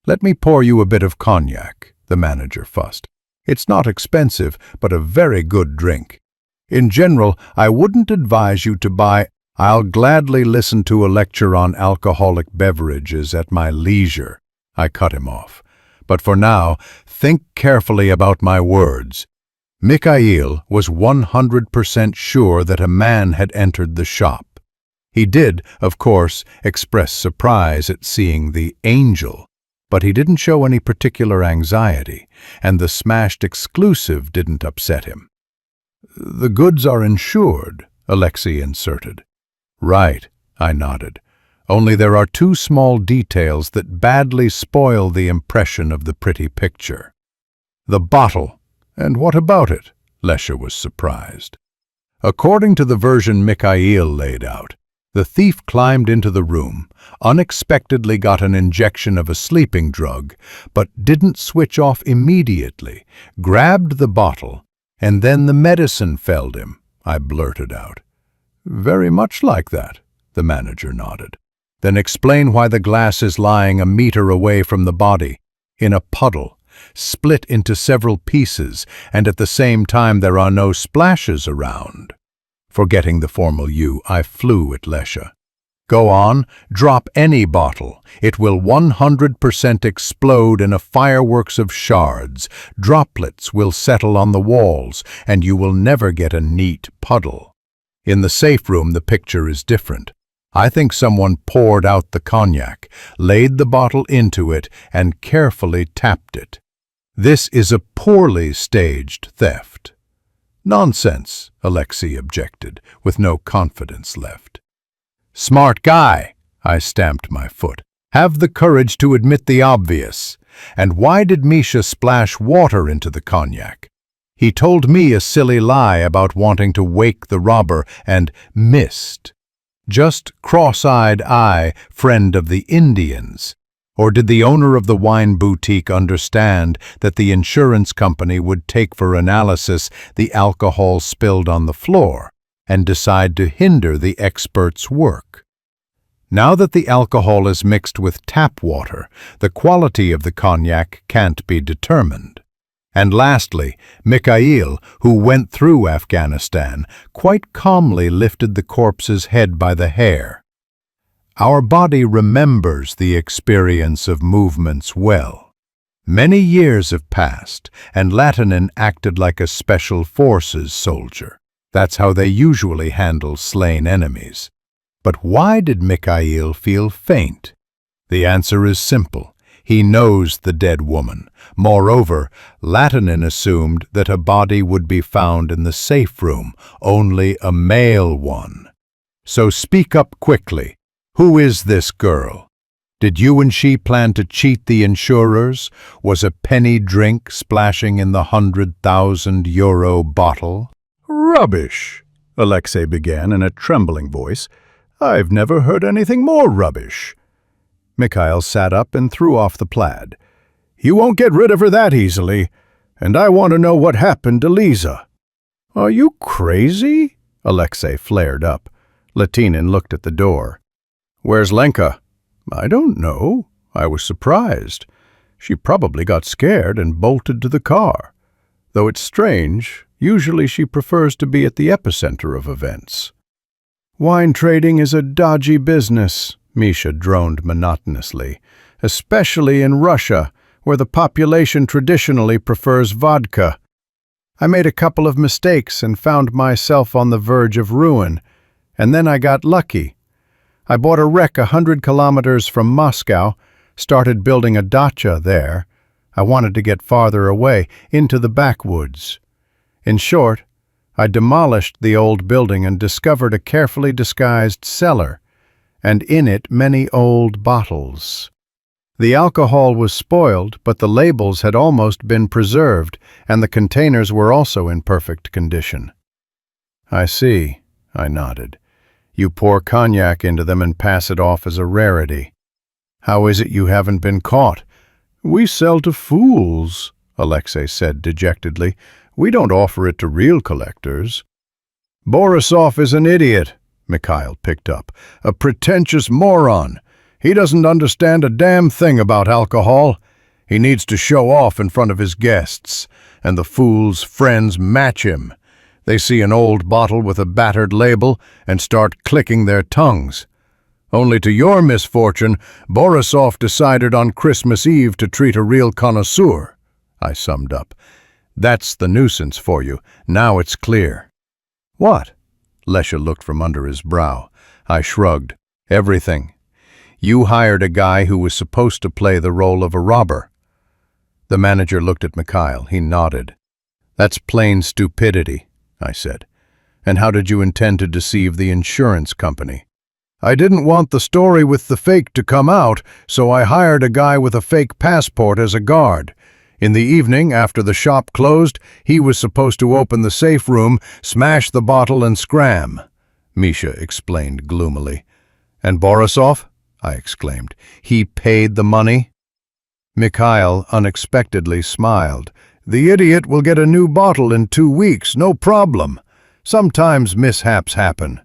"Let me pour you a bit of cognac," the manager fussed. "It's not expensive, but a very good drink. In general, I wouldn't advise you to buy—" "I'll gladly listen to a lecture on alcoholic beverages at my leisure," I cut him off. "But for now, think carefully about my words." Mikhail was 100% sure that a man had entered the shop. He did, of course, express surprise at seeing the angel, but he didn't show any particular anxiety, and the smashed exclusive didn't upset him. "The goods are insured," Alexei inserted. "Right," I nodded. "Only there are two small details that badly spoil the impression of the pretty picture. The bottle. And what about it?" Lesha was surprised. "According to the version Mikhail laid out, the thief climbed into the room, unexpectedly got an injection of a sleeping drug, but didn't switch off immediately, grabbed the bottle, and then the medicine felled him," I blurted out. "Very much like that," the manager nodded. "Then explain why the glass is lying a meter away from the body, in a puddle, split into several pieces, and at the same time there are no splashes around." Forgetting the formal you, I flew at Lesha. "Go on, drop any bottle. It will 100% explode in a fireworks of shards. Droplets will settle on the walls, and you will never get a neat puddle. In the safe room, the picture is different. I think someone poured out the cognac, laid the bottle into it, and carefully tapped it. This is a poorly staged theft." "Nonsense," Alexei objected, with no confidence left. "Smart guy," I stamped my foot. "Have the courage to admit the obvious. And why did Misha splash water into the cognac? He told me a silly lie about wanting to wake the robber and missed. Just cross-eyed eye, friend of the Indians. Or did the owner of the wine boutique understand that the insurance company would take for analysis the alcohol spilled on the floor and decide to hinder the expert's work? Now that the alcohol is mixed with tap water, the quality of the cognac can't be determined. And lastly, Mikhail, who went through Afghanistan, quite calmly lifted the corpse's head by the hair. Our body remembers the experience of movements well. Many years have passed, and Latinin acted like a special forces soldier. That's how they usually handle slain enemies. But why did Mikhail feel faint? The answer is simple. He knows the dead woman. Moreover, Latinin assumed that a body would be found in the safe room, only a male one. So speak up quickly. Who is this girl? Did you and she plan to cheat the insurers? Was a penny drink splashing in the 100,000 euro bottle? Rubbish, Alexei began in a trembling voice. I've never heard anything more rubbish. Mikhail sat up and threw off the plaid. You won't get rid of her that easily, and I want to know what happened to Lisa. Are you crazy? Alexei flared up. Latinin looked at the door. Where's Lenka? I don't know. I was surprised. She probably got scared and bolted to the car. Though it's strange, usually she prefers to be at the epicenter of events. Wine trading is a dodgy business, Misha droned monotonously, especially in Russia, where the population traditionally prefers vodka. I made a couple of mistakes and found myself on the verge of ruin, and then I got lucky. I bought a wreck 100 kilometers from Moscow, started building a dacha there. I wanted to get farther away, into the backwoods. In short, I demolished the old building and discovered a carefully disguised cellar, and in it many old bottles. The alcohol was spoiled, but the labels had almost been preserved, and the containers were also in perfect condition. I see, I nodded. You pour cognac into them and pass it off as a rarity. How is it you haven't been caught? We sell to fools, Alexei said dejectedly. We don't offer it to real collectors. Borisov is an idiot, Mikhail picked up. A pretentious moron. He doesn't understand a damn thing about alcohol. He needs to show off in front of his guests, and the fool's friends match him. They see an old bottle with a battered label and start clicking their tongues. Only to your misfortune, Borisov decided on Christmas Eve to treat a real connoisseur, I summed up. That's the nuisance for you. Now it's clear. What? Lesha looked from under his brow. I shrugged. Everything. You hired a guy who was supposed to play the role of a robber. The manager looked at Mikhail. He nodded. That's plain stupidity, I said. And how did you intend to deceive the insurance company? I didn't want the story with the fake to come out, so I hired a guy with a fake passport as a guard. In the evening, after the shop closed, he was supposed to open the safe room, smash the bottle and scram, Misha explained gloomily. And Borisov? I exclaimed. He paid the money? Mikhail unexpectedly smiled. The idiot will get a new bottle in 2 weeks, no problem. Sometimes mishaps happen.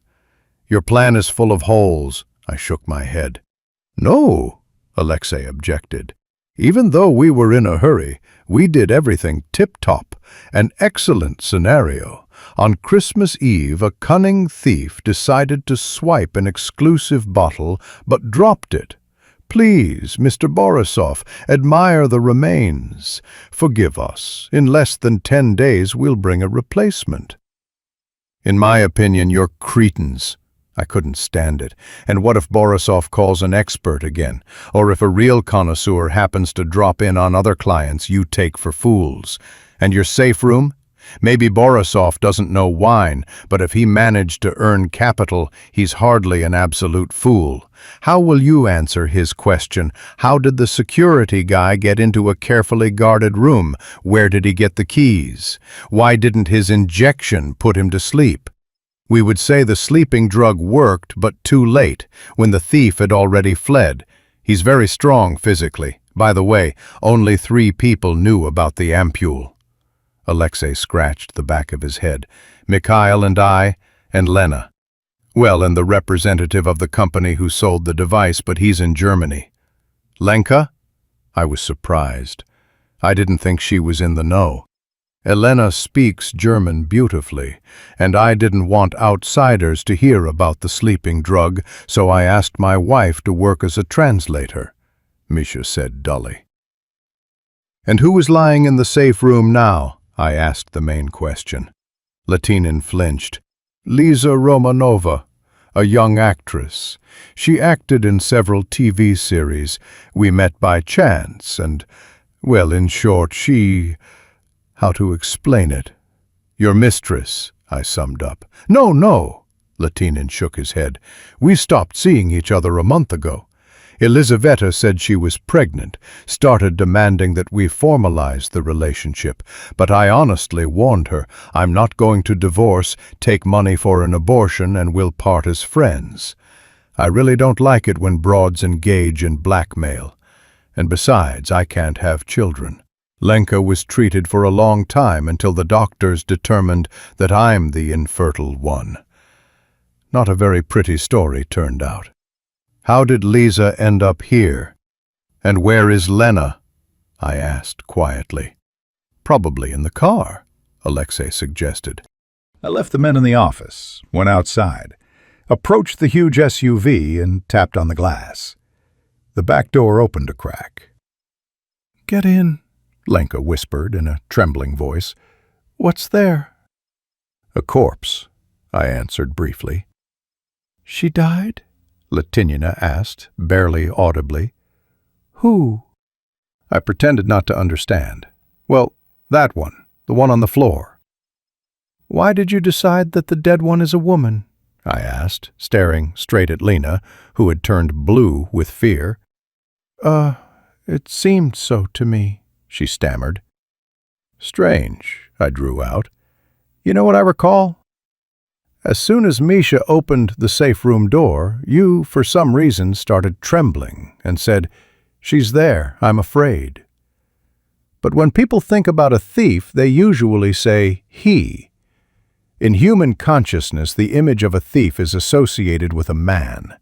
Your plan is full of holes, I shook my head. No, Alexei objected. Even though we were in a hurry, we did everything tip-top, an excellent scenario. On Christmas Eve, a cunning thief decided to swipe an exclusive bottle, but dropped it. Please, Mr. Borisov, admire the remains. Forgive us. In less than 10 days, we'll bring a replacement. In my opinion, you're cretins. I couldn't stand it. And what if Borisov calls an expert again? Or if a real connoisseur happens to drop in on other clients you take for fools? And your safe room? Maybe Borisov doesn't know wine, but if he managed to earn capital, he's hardly an absolute fool. How will you answer his question? How did the security guy get into a carefully guarded room? Where did he get the keys? Why didn't his injection put him to sleep? We would say the sleeping drug worked, but too late, when the thief had already fled. He's very strong physically. By the way, only 3 people knew about the ampule. Alexei scratched the back of his head. Mikhail and I, and Lena. Well, and the representative of the company who sold the device, but he's in Germany. Lenka? I was surprised. I didn't think she was in the know. Elena speaks German beautifully, and I didn't want outsiders to hear about the sleeping drug, so I asked my wife to work as a translator, Misha said dully. And who is lying in the safe room now? I asked the main question. Latinin flinched. Liza Romanova, a young actress. She acted in several TV series. We met by chance, and, well, in short, how to explain it? Your mistress, I summed up. No, Latinin shook his head. We stopped seeing each other a month ago. Elizaveta said she was pregnant, started demanding that we formalize the relationship, but I honestly warned her, I'm not going to divorce, take money for an abortion, and we'll part as friends. I really don't like it when broads engage in blackmail. And besides, I can't have children. Lenka was treated for a long time until the doctors determined that I'm the infertile one. Not a very pretty story turned out. How did Lisa end up here? And where is Lena? I asked quietly. Probably in the car, Alexei suggested. I left the men in the office, went outside, approached the huge SUV and tapped on the glass. The back door opened a crack. Get in, Lenka whispered in a trembling voice. What's there? A corpse, I answered briefly. She died? Latinina asked, barely audibly. Who? I pretended not to understand. Well, that one, the one on the floor. Why did you decide that the dead one is a woman? I asked, staring straight at Lena, who had turned blue with fear. It seemed so to me, she stammered. Strange, I drew out. You know what I recall? As soon as Misha opened the safe room door, you, for some reason, started trembling and said, She's there, I'm afraid. But when people think about a thief, they usually say, he. In human consciousness, the image of a thief is associated with a man.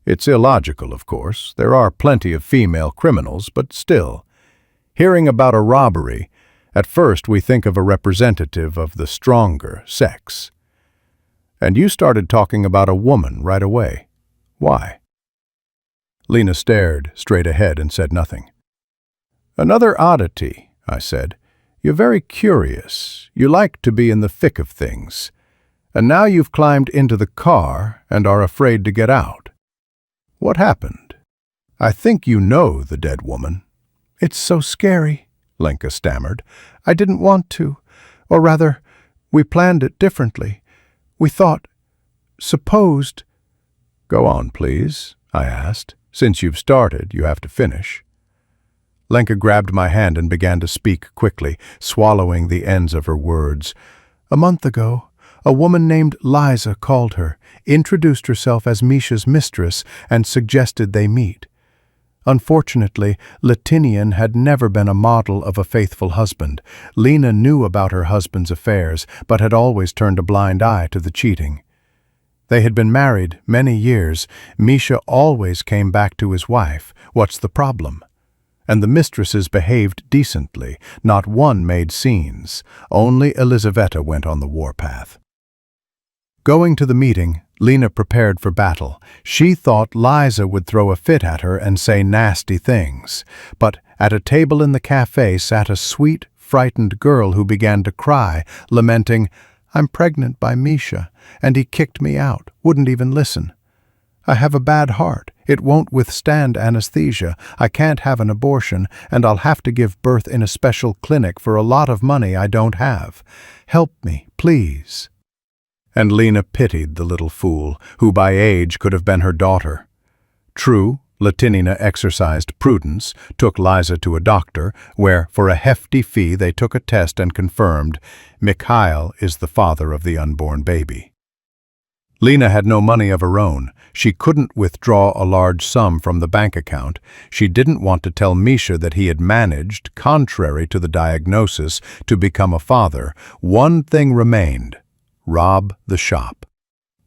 It's illogical, of course. There are plenty of female criminals, but still. Hearing about a robbery, at first we think of a representative of the stronger sex. And you started talking about a woman right away. Why? Lena stared straight ahead and said nothing. Another oddity, I said. You're very curious. You like to be in the thick of things. And now you've climbed into the car and are afraid to get out. What happened? I think you know the dead woman. It's so scary, Lenka stammered. I didn't want to. Or rather, we planned it differently. We thought, supposed. Go on, please, I asked. Since you've started, you have to finish. Lenka grabbed my hand and began to speak quickly, swallowing the ends of her words. A month ago, a woman named Liza called her, introduced herself as Misha's mistress, and suggested they meet. Unfortunately, Latinian had never been a model of a faithful husband. Lena knew about her husband's affairs, but had always turned a blind eye to the cheating. They had been married many years. Misha always came back to his wife. What's the problem? And the mistresses behaved decently. Not one made scenes. Only Elizaveta went on the warpath. Going to the meeting, Lena prepared for battle. She thought Liza would throw a fit at her and say nasty things. But at a table in the cafe sat a sweet, frightened girl who began to cry, lamenting, I'm pregnant by Misha, and he kicked me out, wouldn't even listen. I have a bad heart. It won't withstand anesthesia. I can't have an abortion, and I'll have to give birth in a special clinic for a lot of money I don't have. Help me, please." And Lena pitied the little fool, who by age could have been her daughter. True, Latinina exercised prudence, took Liza to a doctor, where, for a hefty fee, they took a test and confirmed, Mikhail is the father of the unborn baby. Lena had no money of her own. She couldn't withdraw a large sum from the bank account. She didn't want to tell Misha that he had managed, contrary to the diagnosis, to become a father. One thing remained: rob the shop.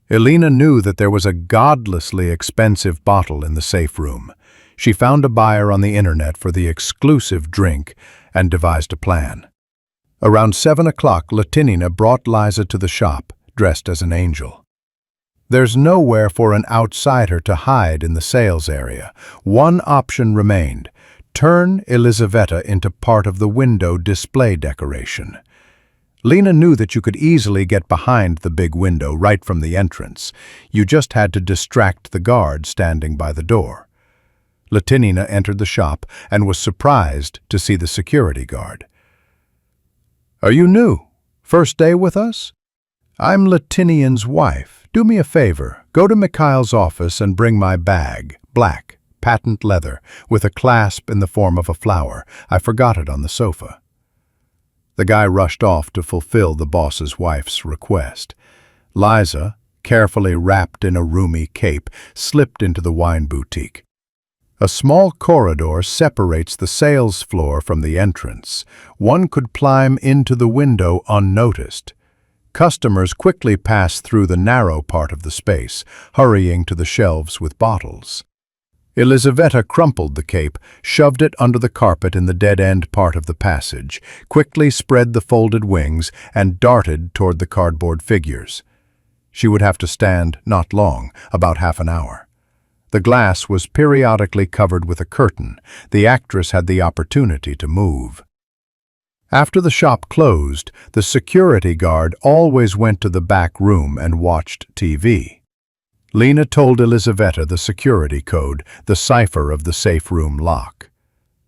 Elena knew that there was a godlessly expensive bottle in the safe room. She found a buyer on the internet for the exclusive drink and devised a plan. Around 7 o'clock, Latinina brought Liza to the shop, dressed as an angel. There's nowhere for an outsider to hide in the sales area. One option remained: turn Elizaveta into part of the window display decoration. Lena knew that you could easily get behind the big window right from the entrance. You just had to distract the guard standing by the door. Latinina entered the shop and was surprised to see the security guard. "Are you new? First day with us? I'm Latinian's wife. Do me a favor, go to Mikhail's office and bring my bag, black, patent leather, with a clasp in the form of a flower. I forgot it on the sofa." The guy rushed off to fulfill the boss's wife's request. Liza, carefully wrapped in a roomy cape, slipped into the wine boutique. A small corridor separates the sales floor from the entrance. One could climb into the window unnoticed. Customers quickly passed through the narrow part of the space, hurrying to the shelves with bottles. Elizaveta crumpled the cape, shoved it under the carpet in the dead-end part of the passage, quickly spread the folded wings, and darted toward the cardboard figures. She would have to stand not long, about half an hour. The glass was periodically covered with a curtain. The actress had the opportunity to move. After the shop closed, the security guard always went to the back room and watched TV. Lena told Elizaveta the security code, the cipher of the safe room lock.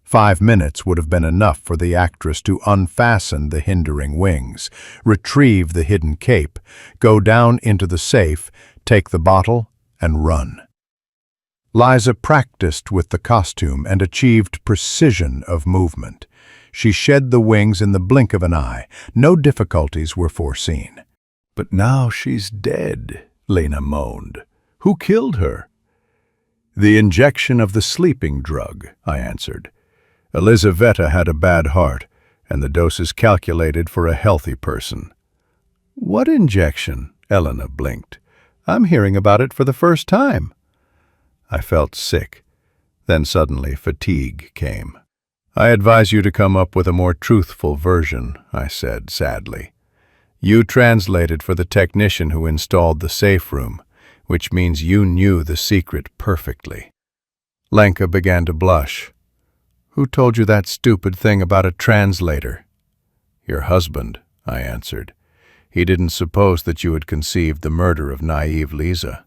5 minutes would have been enough for the actress to unfasten the hindering wings, retrieve the hidden cape, go down into the safe, take the bottle, and run. Liza practiced with the costume and achieved precision of movement. She shed the wings in the blink of an eye. No difficulties were foreseen. "But now she's dead," Lena moaned. "Who killed her?" "The injection of the sleeping drug," I answered. "Elizaveta had a bad heart, and the dose is calculated for a healthy person." "What injection?" Elena blinked. "I'm hearing about it for the first time." I felt sick. Then suddenly fatigue came. "I advise you to come up with a more truthful version," I said sadly. "You translated for the technician who installed the safe room, which means you knew the secret perfectly." Lenka began to blush. "Who told you that stupid thing about a translator?" "Your husband," I answered. "He didn't suppose that you had conceived the murder of naive Liza.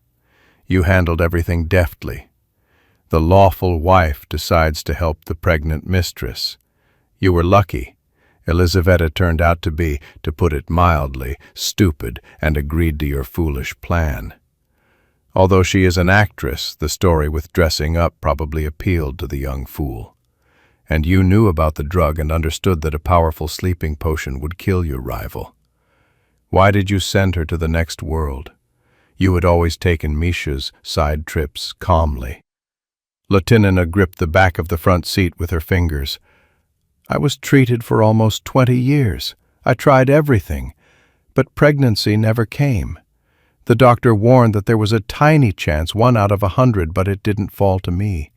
You handled everything deftly. The lawful wife decides to help the pregnant mistress. You were lucky. Elizaveta turned out to be, to put it mildly, stupid and agreed to your foolish plan. Although she is an actress, the story with dressing up probably appealed to the young fool. And you knew about the drug and understood that a powerful sleeping potion would kill your rival. Why did you send her to the next world? You had always taken Misha's side trips calmly." Latinina gripped the back of the front seat with her fingers. "I was treated for almost 20 years. I tried everything, but pregnancy never came. The doctor warned that there was a tiny chance, 1 out of 100, but it didn't fall to me.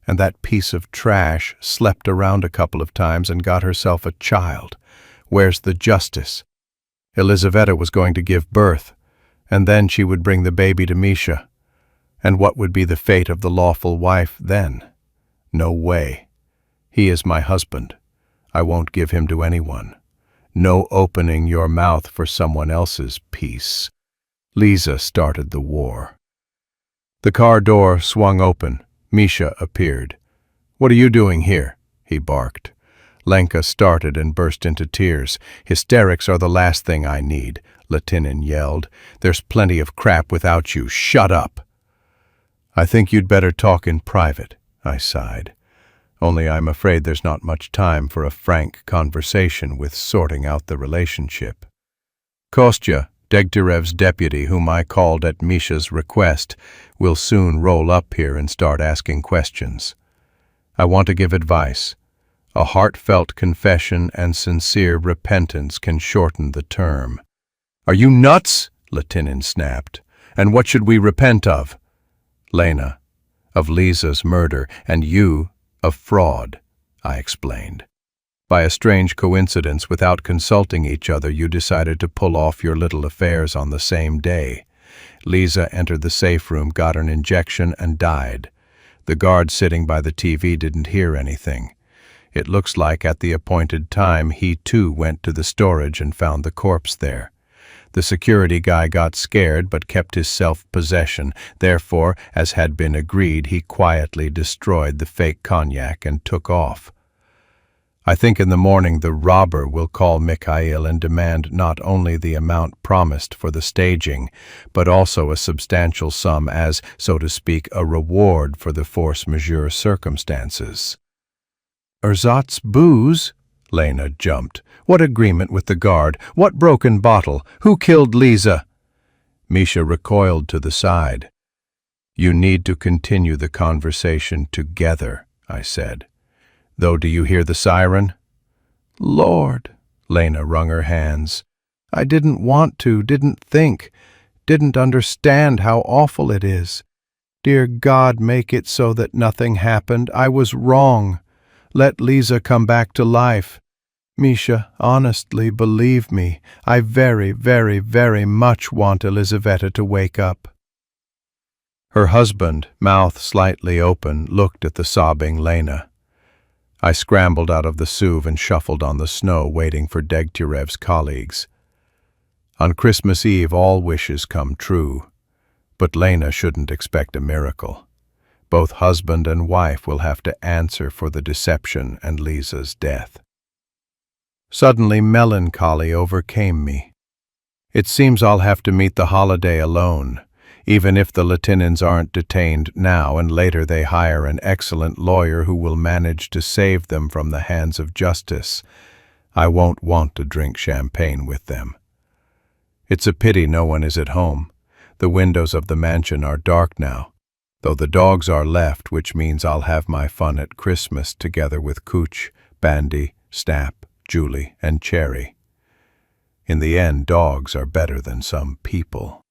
And that piece of trash slept around a couple of times and got herself a child. Where's the justice? Elizaveta was going to give birth, and then she would bring the baby to Misha. And what would be the fate of the lawful wife then? No way. He is my husband. I won't give him to anyone. No opening your mouth for someone else's peace. Liza started the war." The car door swung open. Misha appeared. "What are you doing here?" he barked. Lenka started and burst into tears. "Hysterics are the last thing I need," Latinin yelled. "There's plenty of crap without you. Shut up!" "I think you'd better talk in private," I sighed. "Only I'm afraid there's not much time for a frank conversation with sorting out the relationship." Kostya, Degtярev's deputy, whom I called at Misha's request, will soon roll up here and start asking questions. I want to give advice. A heartfelt confession and sincere repentance can shorten the term. "Are you nuts?" Latinin snapped. "And what should we repent of?" "Lena, of Lisa's murder, and you, of fraud," I explained. "By a strange coincidence, without consulting each other, you decided to pull off your little affairs on the same day. Lisa entered the safe room, got an injection, and died. The guard sitting by the TV didn't hear anything. It looks like at the appointed time he too went to the storage and found the corpse there. The security guy got scared but kept his self-possession. Therefore, as had been agreed, he quietly destroyed the fake cognac and took off. I think in the morning the robber will call Mikhail and demand not only the amount promised for the staging, but also a substantial sum as, so to speak, a reward for the force majeure circumstances." "Ersatz booze?" Lena jumped. "What agreement with the guard? What broken bottle? Who killed Lisa?" Misha recoiled to the side. "You need to continue the conversation together," I said. "Though, do you hear the siren?" "Lord," Lena wrung her hands. "I didn't want to, didn't think, didn't understand how awful it is. Dear God, make it so that nothing happened. I was wrong. Let Lisa come back to life. Misha, honestly, believe me, I very, very, very much want Elizaveta to wake up." Her husband, mouth slightly open, looked at the sobbing Lena. I scrambled out of the SUV and shuffled on the snow, waiting for Degtярev's colleagues. On Christmas Eve, all wishes come true, but Lena shouldn't expect a miracle. Both husband and wife will have to answer for the deception and Lisa's death. Suddenly, melancholy overcame me. It seems I'll have to meet the holiday alone, even if the Latinins aren't detained now and later they hire an excellent lawyer who will manage to save them from the hands of justice. I won't want to drink champagne with them. It's a pity no one is at home. The windows of the mansion are dark now, though the dogs are left, which means I'll have my fun at Christmas together with Cooch, Bandy, Snap, Julie, and Cherry. In the end, dogs are better than some people.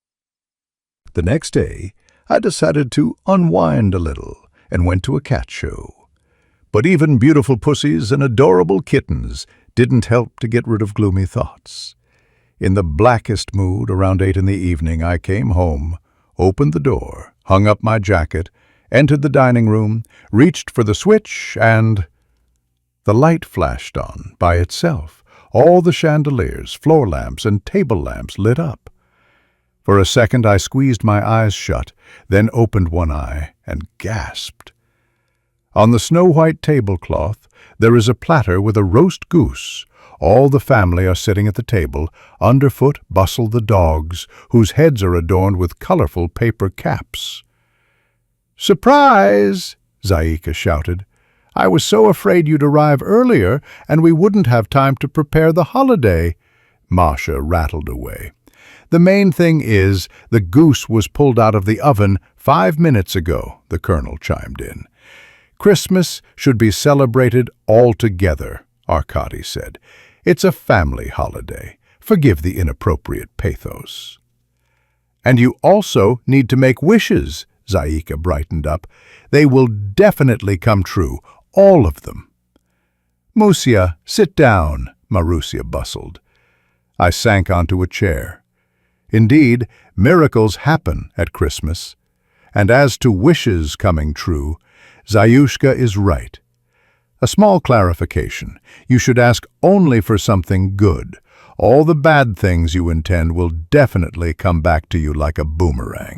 The next day, I decided to unwind a little and went to a cat show. But even beautiful pussies and adorable kittens didn't help to get rid of gloomy thoughts. In the blackest mood, around 8 in the evening, I came home, opened the door, hung up my jacket, entered the dining room, reached for the switch, and the light flashed on by itself. All the chandeliers, floor lamps, and table lamps lit up. For a second I squeezed my eyes shut, then opened one eye and gasped. On the snow-white tablecloth there is a platter with a roast goose. All the family are sitting at the table. Underfoot bustle the dogs, whose heads are adorned with colorful paper caps. "Surprise!" Zaika shouted. "I was so afraid you'd arrive earlier, and we wouldn't have time to prepare the holiday." Masha rattled away. "The main thing is, the goose was pulled out of the oven 5 minutes ago," the colonel chimed in. "Christmas should be celebrated all together," Arkady said. "It's a family holiday. Forgive the inappropriate pathos." "And you also need to make wishes," Zaika brightened up. "They will definitely come true, all of them." "Musia, sit down," Marusia bustled. I sank onto a chair. Indeed, miracles happen at Christmas. And as to wishes coming true, Zayushka is right. A small clarification. You should ask only for something good. All the bad things you intend will definitely come back to you like a boomerang.